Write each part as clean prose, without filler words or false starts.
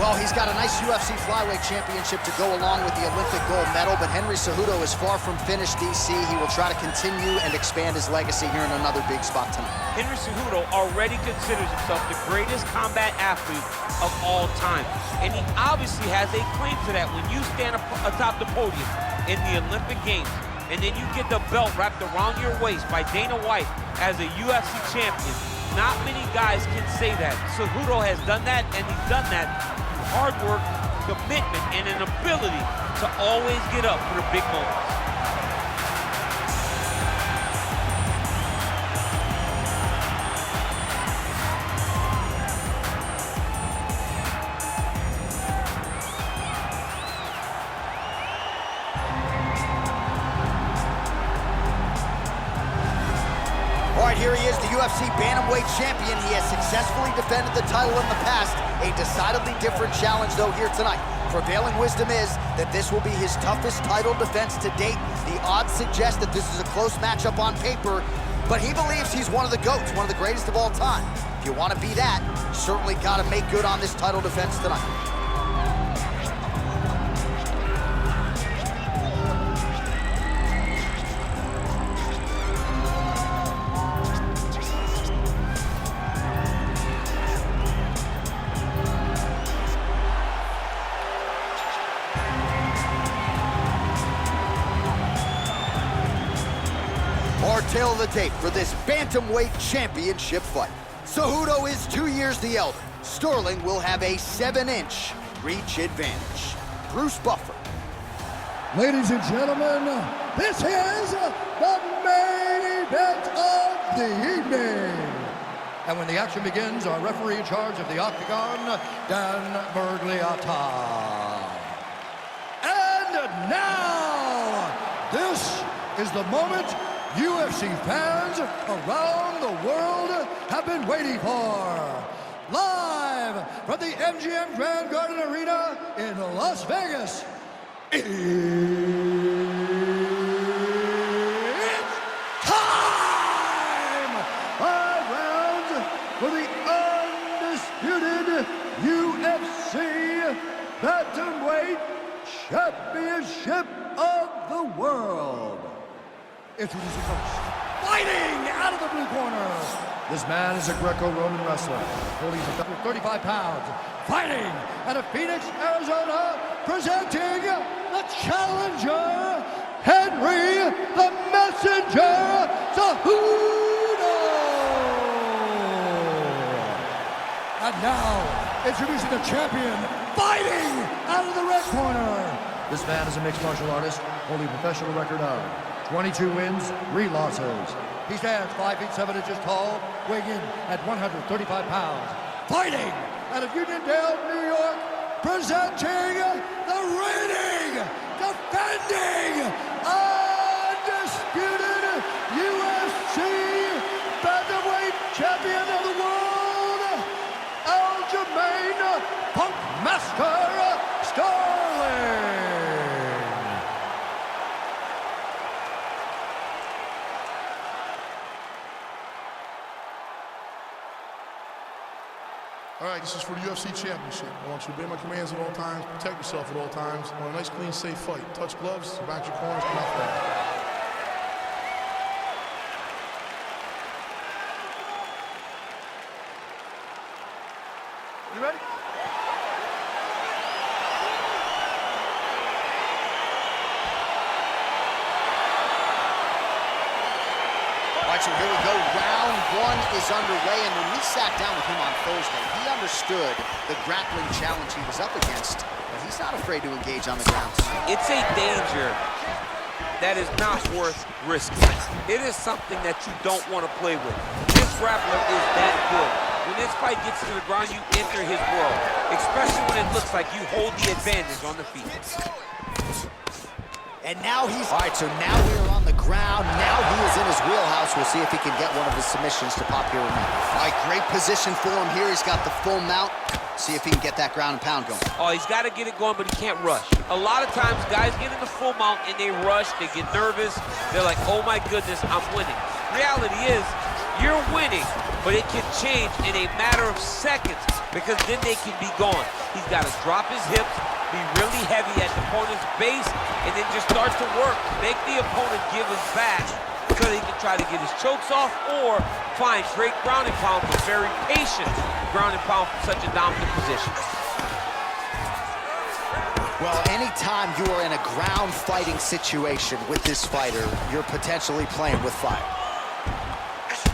Well, he's got a nice UFC flyweight championship to go along with the Olympic gold medal, but Henry Cejudo is far from finished, DC. He will try to continue and expand his legacy here in another big spot tonight. Henry Cejudo already considers himself the greatest combat athlete of all time, and he obviously has a claim to that. When you stand atop the podium in the Olympic Games, and then you get the belt wrapped around your waist by Dana White as a UFC champion, not many guys can say that. Cejudo has done that, and he's done that hard work, commitment, and an ability to always get up for the big moments. All right, here he is, the UFC Bantamweight champion. He has successfully defended the title in the past. A decidedly different challenge, though, here tonight. Prevailing wisdom is that this will be his toughest title defense to date. The odds suggest that this is a close matchup on paper, but he believes he's one of the GOATs, one of the greatest of all time. If you want to be that, you certainly got to make good on this title defense tonight. Our tale of the tape for this Bantamweight championship fight. Cejudo is 2 years the elder. Sterling will have a 7-inch reach advantage. Bruce Buffer. Ladies and gentlemen, this is the main event of the evening. And when the action begins, our referee in charge of the Octagon, Dan Bergliata. And now, this is the moment UFC fans around the world have been waiting for. Live from the MGM Grand Garden Arena in Las Vegas, it's time! 5 rounds for the undisputed UFC Bantamweight Championship of the World. Introducing first, fighting out of the blue corner. This man is a Greco-Roman wrestler, holding 35 pounds, fighting out of Phoenix, Arizona, presenting the challenger, Henry the Messenger Cejudo. And now, introducing the champion, fighting out of the red corner. This man is a mixed martial artist, holding a professional record of 22 wins, 3 losses. He stands 5 feet 7 inches tall, weighing in at 135 pounds. Fighting out of Uniondale, New York, presenting the reigning, defending, undisputed UFC Bantamweight champion of the world, Aljamain Punkmaster Sterling. All right, this is for the UFC Championship. I want you to obey my commands at all times, protect yourself at all times. I want a nice, clean, safe fight. Touch gloves, back your corners, come out fast. You ready? All right, so here we go. Round 1 is underway, and when we sat down with him on Thursday, he understood the grappling challenge he was up against, but he's not afraid to engage on the ground. It's a danger that is not worth risking. It is something that you don't want to play with. This grappler is that good. When this fight gets to the ground, you enter his world, especially when it looks like you hold the advantage on the feet. And now he's... All right, so now we are on the ground. Now he is in his wheelhouse. We'll see if he can get one of his submissions to pop here. All right, great position for him here. He's got the full mount. See if he can get that ground and pound going. Oh, he's got to get it going, but he can't rush. A lot of times, guys get in the full mount and they rush, they get nervous. They're like, oh my goodness, I'm winning. Reality is, you're winning but it can change in a matter of seconds because then they can be gone. He's got to drop his hips, be really heavy at the opponent's base, and then just start to work. Make the opponent give his back so he can try to get his chokes off or find great ground and pound, but very patient ground and pound from such a dominant position. Well, anytime you are in a ground fighting situation with this fighter, you're potentially playing with fire.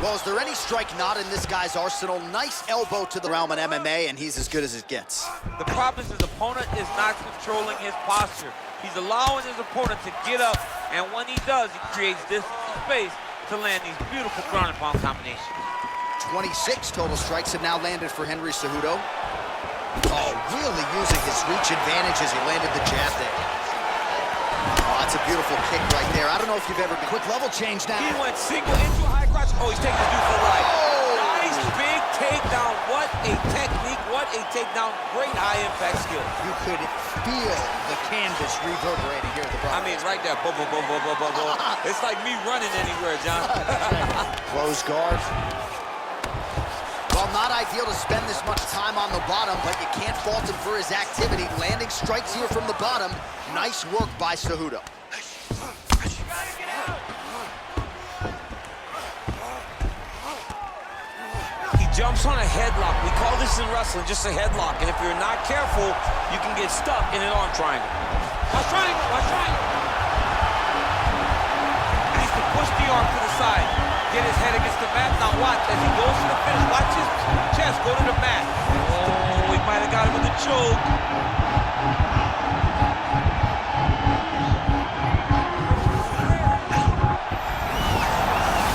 Well, is there any strike not in this guy's arsenal? Nice elbow to the realm in MMA, and he's as good as it gets. The problem is his opponent is not controlling his posture. He's allowing his opponent to get up, and when he does, he creates this space to land these beautiful ground and pound combinations. 26 total strikes have now landed for Henry Cejudo. Oh, really using his reach advantage as he landed the jab there. Oh, that's a beautiful kick right there. I don't know if you've ever been... Quick level change now. He went single into a high crotch. Oh, he's taking the dude for life. Oh. Nice big takedown. What a technique. What a takedown. Great high impact skill. You could feel the canvas reverberating here at the bottom. I mean, right there. Boom, boom, boom, boom, boom, boom, boom. It's like me running anywhere, John. Close guard. Well, not ideal to spend this much time on the bottom, but you can't fault him for his activity. Landing strikes here from the bottom. Nice work by Cejudo. He jumps on a headlock. We call this in wrestling just a headlock. And if you're not careful, you can get stuck in an arm triangle. Watch triangle, watch triangle. He needs to push the arm to the side. Get his head against the mat. Now watch as he goes to the finish. Watch his chest go to the mat. Oh, he might have got him with a choke.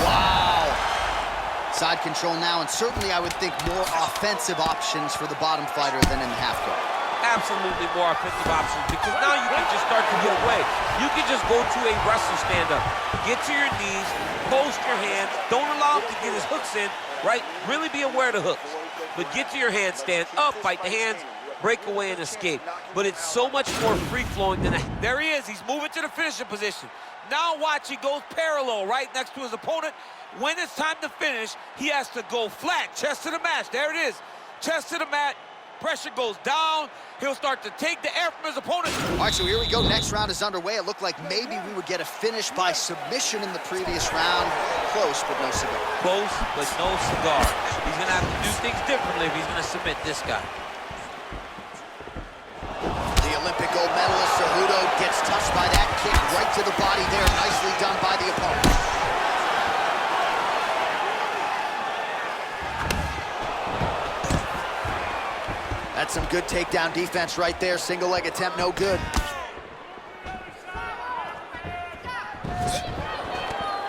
Wow. Side control now, and certainly I would think more offensive options for the bottom fighter than in the half guard. Absolutely more offensive options because now you can just start to get away. You can just go to a wrestling stand-up. Get to your knees, post your hands. Don't allow him to get his hooks in, right? Really be aware of the hooks. But get to your hands, stand up, fight the hands, break away and escape. But it's so much more free-flowing than that. There he is. He's moving to the finishing position. Now watch, he goes parallel right next to his opponent. When it's time to finish, he has to go flat, chest to the mat. There it is. Chest to the mat. Pressure goes down. He'll start to take the air from his opponent. All right, so here we go. Next round is underway. It looked like maybe we would get a finish by submission in the previous round. Close, but no cigar. Close, but no cigar. He's going to have to do things differently if he's going to submit this guy. The Olympic gold medalist, Cejudo, gets touched by that kick right to the body there. Nicely done by the opponent. That's some good takedown defense right there. Single leg attempt, no good.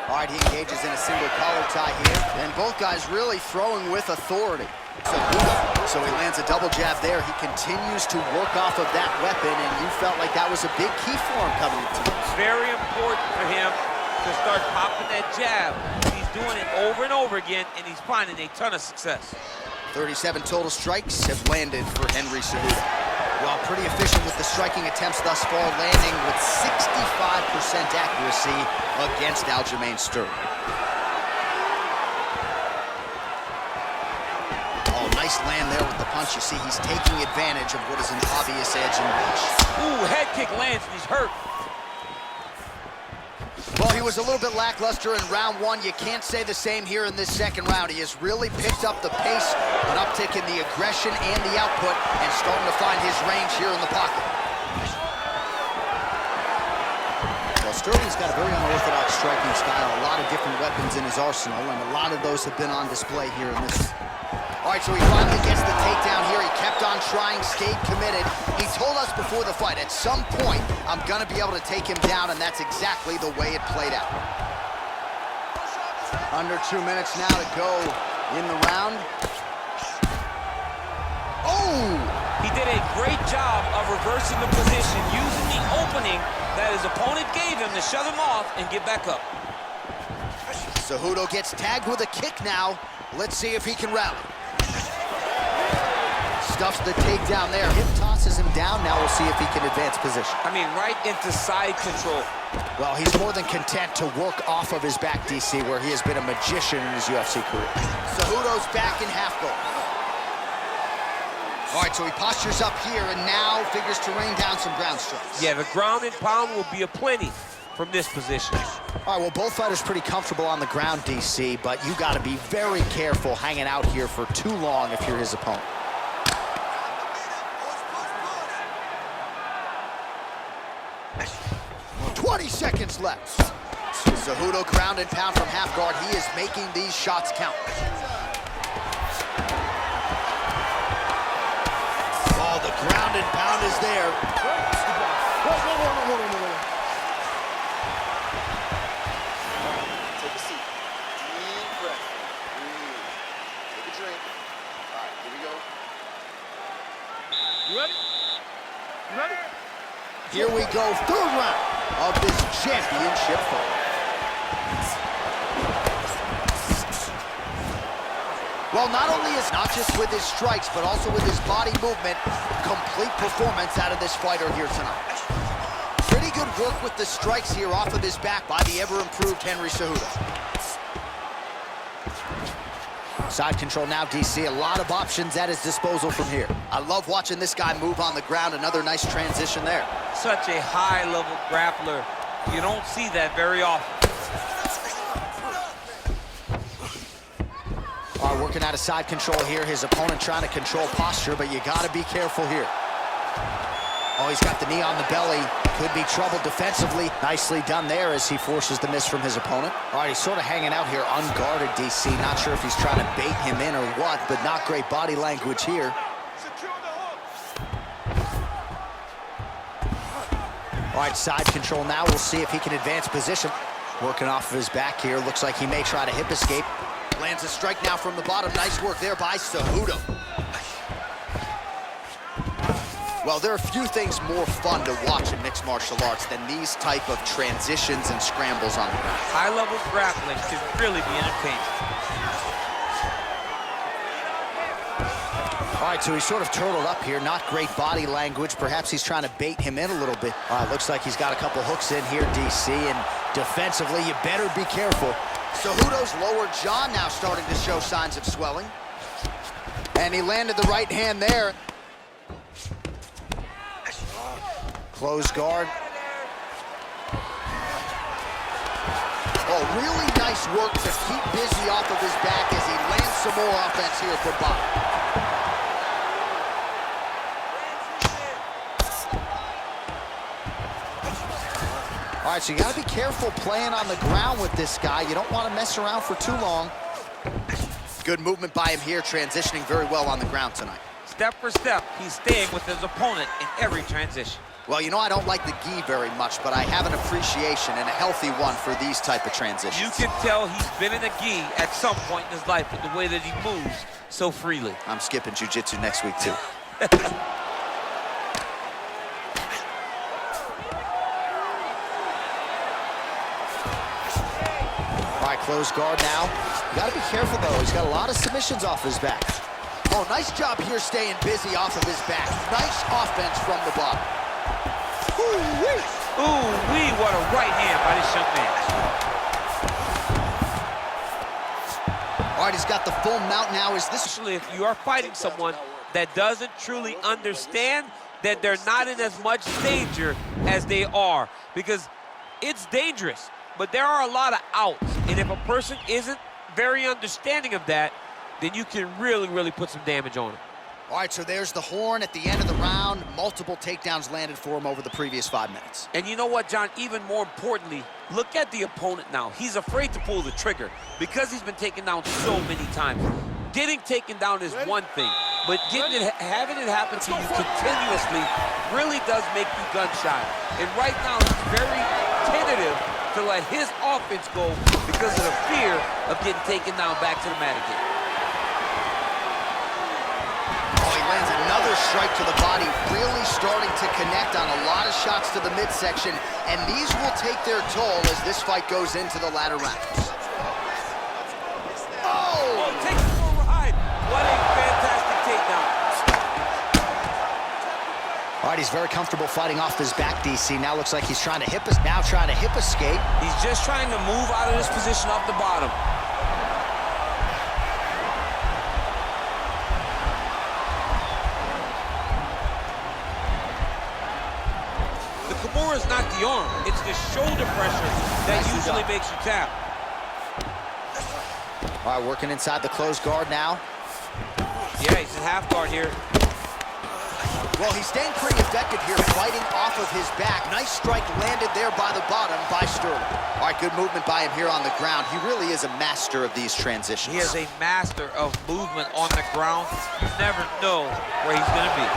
All right, he engages in a single collar tie here. And both guys really throwing with authority. So he lands a double jab there. He continues to work off of that weapon, and you felt like that was a big key for him coming into this. Very important for him to start popping that jab. He's doing it over and over again, and he's finding a ton of success. 37 total strikes have landed for Henry Cejudo. Well, pretty efficient with the striking attempts thus far, landing with 65% accuracy against Aljamain Sterling. Oh, nice land there with the punch. You see, he's taking advantage of what is an obvious edge in reach. Ooh, head kick lands, and he's hurt. Well, he was a little bit lackluster in round one. You can't say the same here in this second round. He has really picked up the pace, an uptick in the aggression and the output, and starting to find his range here in the pocket. Well, Sterling's got a very unorthodox striking style, a lot of different weapons in his arsenal, and a lot of those have been on display here in this. All right, so he finally gets the takedown here. He kept on trying, stayed committed. He told us before the fight, at some point, I'm gonna be able to take him down, and that's exactly the way it played out. Under 2 minutes now to go in the round. Oh! He did a great job of reversing the position, using the opening that his opponent gave him to shove him off and get back up. Cejudo gets tagged with a kick now. Let's see if he can rally. Stuffs the takedown there. Hip tosses him down. Now we'll see if he can advance position. I mean, right into side control. Well, he's more than content to work off of his back, DC, where he has been a magician in his UFC career. Cejudo's back in half guard. All right, so he postures up here and now figures to rain down some ground strikes. Yeah, the ground and pound will be aplenty from this position. All right, well, both fighters pretty comfortable on the ground, DC, but you got to be very careful hanging out here for too long if you're his opponent. "20 seconds left. Cejudo ground and pound from half guard. He is making these shots count. Oh, the ground and pound is there. Take a seat. Deep breath. Breathe. Take a drink. All right, here we go. You ready? You ready? Here we go, third round of this championship fight. Well, not only is not just with his strikes, but also with his body movement, complete performance out of this fighter here tonight. Pretty good work with the strikes here off of his back by the ever-improved Henry Cejudo. Side control now, DC. A lot of options at his disposal from here. I love watching this guy move on the ground. Another nice transition there. Such a high-level grappler. You don't see that very often. All right, working out of side control here. His opponent trying to control posture, but you got to be careful here. Oh, he's got the knee on the belly. Could be trouble defensively. Nicely done there as he forces the miss from his opponent. All right, he's sort of hanging out here unguarded, DC. Not sure if he's trying to bait him in or what, but not great body language here. All right, side control now. We'll see if he can advance position. Working off of his back here. Looks like he may try to hip escape. Lands a strike now from the bottom. Nice work there by Cejudo. Well, there are few things more fun to watch in mixed martial arts than these type of transitions and scrambles on the ground. High-level grappling can really be entertaining. All right, so he's sort of turtled up here. Not great body language. Perhaps he's trying to bait him in a little bit. Looks like he's got a couple hooks in here, DC, and defensively, you better be careful. Cejudo's lower jaw now starting to show signs of swelling. And he landed the right hand there. Close guard. Oh, really nice work to keep busy off of his back as he lands some more offense here from bottom. All right, so you got to be careful playing on the ground with this guy. You don't want to mess around for too long. Good movement by him here, transitioning very well on the ground tonight. Step for step, he's staying with his opponent in every transition. Well, you know, I don't like the gi very much, but I have an appreciation and a healthy one for these type of transitions. You can tell he's been in a gi at some point in his life with the way that he moves so freely. I'm skipping jiu-jitsu next week, too. All right, close guard now. You got to be careful, though. He's got a lot of submissions off his back. Oh, nice job here staying busy off of his back. Nice offense from the bottom. Ooh-wee, what a right hand by this young man. All right, he's got the full mount now. Is this... Especially if you are fighting someone that doesn't truly understand that they're not in as much danger as they are. Because it's dangerous, but there are a lot of outs. And if a person isn't very understanding of that, then you can really, really put some damage on him. All right, so there's the horn at the end of the round. Multiple takedowns landed for him over the previous 5 minutes. And you know what, John? Even more importantly, look at the opponent now. He's afraid to pull the trigger because he's been taken down so many times. Getting taken down is one thing, but having it happen to you continuously really does make you gun shy. And right now, he's very tentative to let his offense go because of the fear of getting taken down back to the mat again. Lands another strike to the body, really starting to connect on a lot of shots to the midsection, and these will take their toll as this fight goes into the latter rounds. Oh, take it for a ride. What a fantastic takedown. All right, he's very comfortable fighting off his back, DC. Now looks like he's trying to hip escape. He's just trying to move out of this position off the bottom. The Kimura is not the arm. It's the shoulder pressure that usually makes you tap. All right, working inside the closed guard now. Yeah, he's in half guard here. Well, he's staying pretty effective here, fighting off of his back. Nice strike landed there by the bottom by Sterling. All right, good movement by him here on the ground. He really is a master of these transitions. He is a master of movement on the ground. You never know where he's going to be.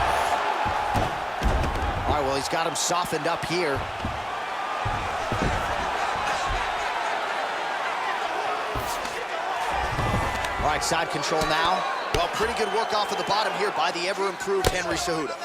All right, well, he's got him softened up here. All right, side control now. Well, pretty good work off of the bottom here by the ever-improved Henry Cejudu.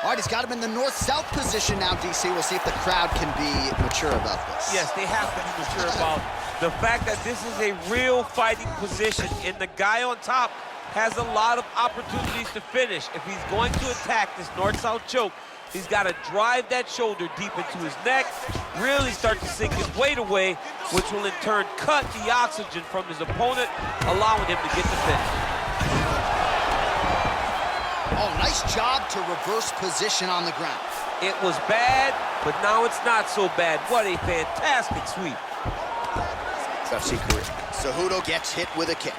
All right, he's got him in the north-south position now, DC. We'll see if the crowd can be mature about this. Yes, they have to be mature about the fact that this is a real fighting position, and the guy on top has a lot of opportunities to finish. If he's going to attack this north-south choke, he's got to drive that shoulder deep into his neck, really start to sink his weight away, which will in turn cut the oxygen from his opponent, allowing him to get the finish. Oh, nice job to reverse position on the ground. It was bad, but now it's not so bad. What a fantastic sweep. UFC career. Cejudu gets hit with a kick.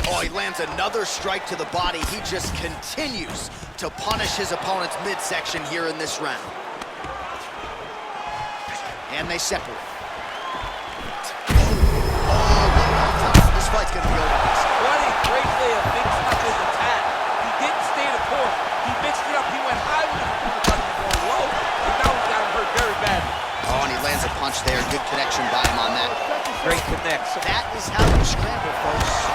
Oh, he lands another strike to the body. He just continues to punish his opponent's midsection here in this round. And they separate. This fight's gonna be over. What a great way of mixing up his attack. He didn't stay the course. He mixed it up. He went high with his opponent, got him going low, and now he's got him hurt very badly. Oh, and he lands a punch there. Good connection by him on that. Great connect. So that is how you scramble, folks.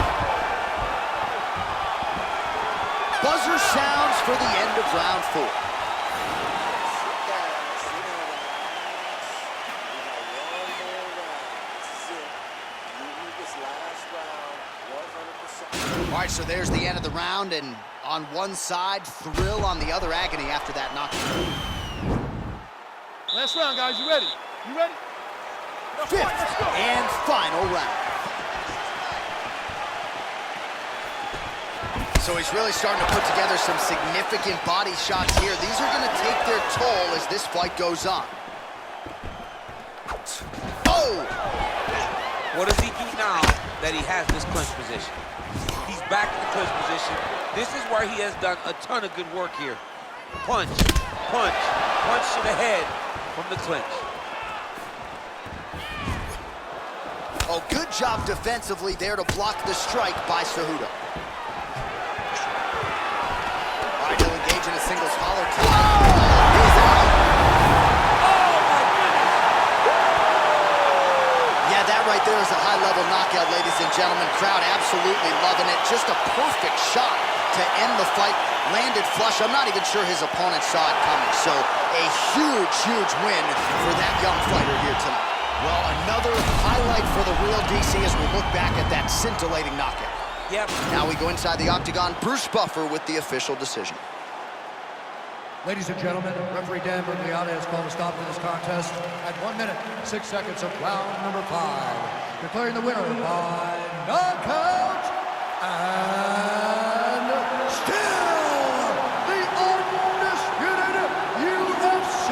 Buzzer sounds for the end of round 4. All right, so there's the end of the round, and on one side, thrill, on the other, agony after that knockout. Last round, guys. You ready? You ready? Fifth and final round. So he's really starting to put together some significant body shots here. These are going to take their toll as this fight goes on. Oh! what does he do now that he has this clinch position? He's back in the clinch position. This is where he has done a ton of good work here. Punch, punch, punch to the head from the clinch. Oh, good job defensively there to block the strike by Cejudu. All right, he'll engage in a singles collar tie. He's out. Oh, my goodness. Yeah, that right there is a high-level knockout, ladies and gentlemen. Crowd absolutely loving it. Just a perfect shot to end the fight. Landed flush. I'm not even sure his opponent saw it coming. So a huge, huge win for that young fighter here tonight. Well, another highlight for the real DC as we look back at that scintillating knockout. Yep. Now we go inside the octagon. Bruce Buffer with the official decision. Ladies and gentlemen, referee Dan Bergliata has called a stop to this contest at 1 minute, 6 seconds of round number 5. Declaring the winner by knockout and still the undisputed UFC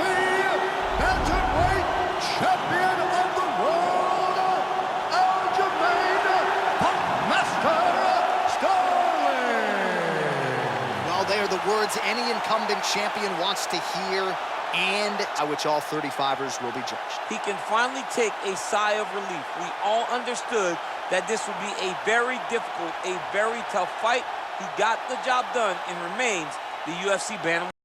Bantamweight champion of the world, Aljamain Sterling. Well, they are the words any incumbent champion wants to hear, and by which all 35ers will be judged. He can finally take a sigh of relief. We all understood that this would be a very difficult, a very tough fight. He got the job done and remains the UFC Bantamweight.